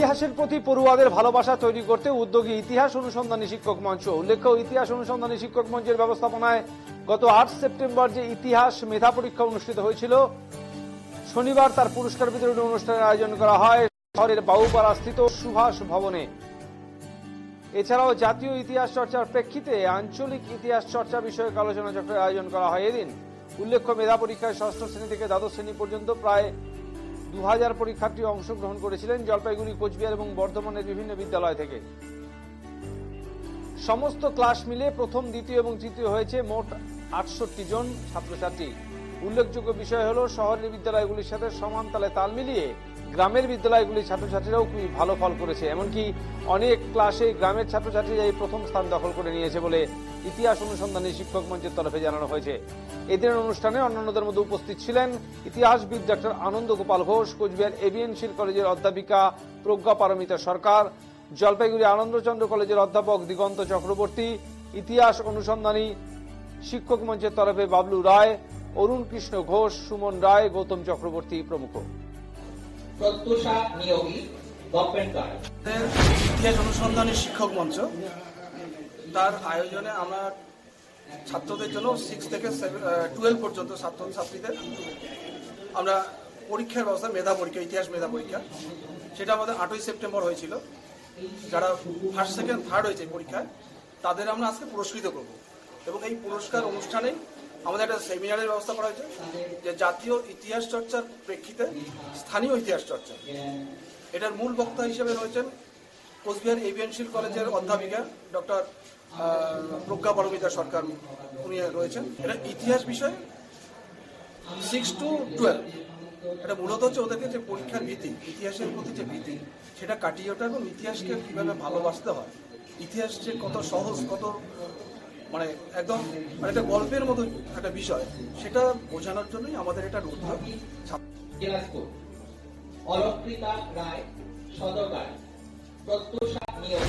ইতিহাসের প্রতি পড়ুয়াদের ভালোবাসা তৈরি করতে উদ্যোগী ইতিহাস অনুসন্ধানী শিক্ষক মঞ্চ। উল্লেখ্য, ইতিহাস অনুসন্ধানী শিক্ষক মঞ্চের ব্যবস্থাপনায় গত 8 সেপ্টেম্বর যে ইতিহাস মেধা পরীক্ষা অনুষ্ঠিত হয়েছিল, শনিবার তার পুরস্কার বিতরণী অনুষ্ঠানের আয়োজন করা হয় শহরের বাবুপাড়াস্থিত সুভাষ ভবনে। এছাড়াও জাতীয় ইতিহাস চর্চার প্রেক্ষিতে আঞ্চলিক ইতিহাস চর্চা বিষয়ক আলোচনা চক্রের আয়োজন করা হয় এদিন। উল্লেখ্য, মেধা পরীক্ষায় ষষ্ঠ শ্রেণী থেকে দ্বাদশ শ্রেণী পর্যন্ত প্রায় 2000 পরীক্ষার্থী অংশগ্রহণ করেছিলেন জলপাইগুড়ি, কোচবিহার এবং বর্ধমানের বিভিন্ন বিদ্যালয় থেকে। সমস্ত ক্লাস মিলে প্রথম, দ্বিতীয় এবং তৃতীয় হয়েছে মোট 68 জন ছাত্রছাত্রী। উল্লেখযোগ্য বিষয় হল, শহরের বিদ্যালয়গুলির সাথে সমান তালে তাল মিলিয়ে গ্রামের বিদ্যালয়গুলির ছাত্রছাত্রীরাও খুবই ভালো ফল করেছে। এমনকি অনেক ক্লাসে গ্রামের ছাত্রছাত্রীরা এই প্রথম স্থান দখল করে নিয়েছে বলে ইতিহাস অনুসন্ধানী শিক্ষক মঞ্চের তরফে জানানো হয়েছে। এদিনের অনুষ্ঠানে অন্যান্যদের মধ্যে উপস্থিত ছিলেন ইতিহাসবিদ ডক্টর আনন্দ গোপাল ঘোষ, কোচবিহার এভিএনশিল কলেজের অধ্যাপিকা প্রজ্ঞা পারমিতা সরকার, জলপাইগুড়ি আনন্দচন্দ্র কলেজের অধ্যাপক দিগন্ত চক্রবর্তী, ইতিহাস অনুসন্ধানী শিক্ষক মঞ্চের তরফে বাবলু রায়, অরুণ কৃষ্ণ ঘোষ, সুমন রায়, গৌতম চক্রবর্তী প্রমুখ। ইতিহাস অনুসন্ধানী শিক্ষক মঞ্চ তার আয়োজনে আমরা ছাত্রদের জন্য 6 থেকে 12 পর্যন্ত ছাত্রছাত্রীদের আমরা পরীক্ষার ব্যবস্থা, মেধা পরীক্ষা, ইতিহাস মেধা পরীক্ষা, সেটা আমাদের 8ই সেপ্টেম্বর হয়েছিল। যারা ফার্স্ট, সেকেন্ড, থার্ড হয়েছে পরীক্ষায়, তাদের আমরা আজকে পুরস্কৃত করব। এবং এই পুরস্কার অনুষ্ঠানে আমাদের একটা সেমিনারের ব্যবস্থা করা হয়েছে, যে জাতীয় ইতিহাস চর্চার প্রেক্ষিতে স্থানীয় ইতিহাস চর্চা। এটার মূল বক্তা হিসেবে রয়েছেন কোচবিহার এভিএনশিল কলেজের অধ্যাপিকা ডক্টর প্রজ্ঞা পারমিতা সরকার, উনি রয়েছেন। এটা ইতিহাস বিষয় 6 to 12। এটা মূলত হচ্ছে ওদেরকে যে পরীক্ষার ভীতি, ইতিহাসের প্রতি যে ভীতি, সেটা কাটিয়ে ওঠা এবং ইতিহাসকে কিভাবে ভালোবাসতে হয়, ইতিহাস যে কত সহজ, কত মানে একদম একটা গল্পের মতো একটা বিষয়, সেটা বোঝানোর জন্যই আমাদের এটা উদ্যোগ। অলঙ্কৃতা রায়, সদকার, প্রত্যুষা নিয়োগ।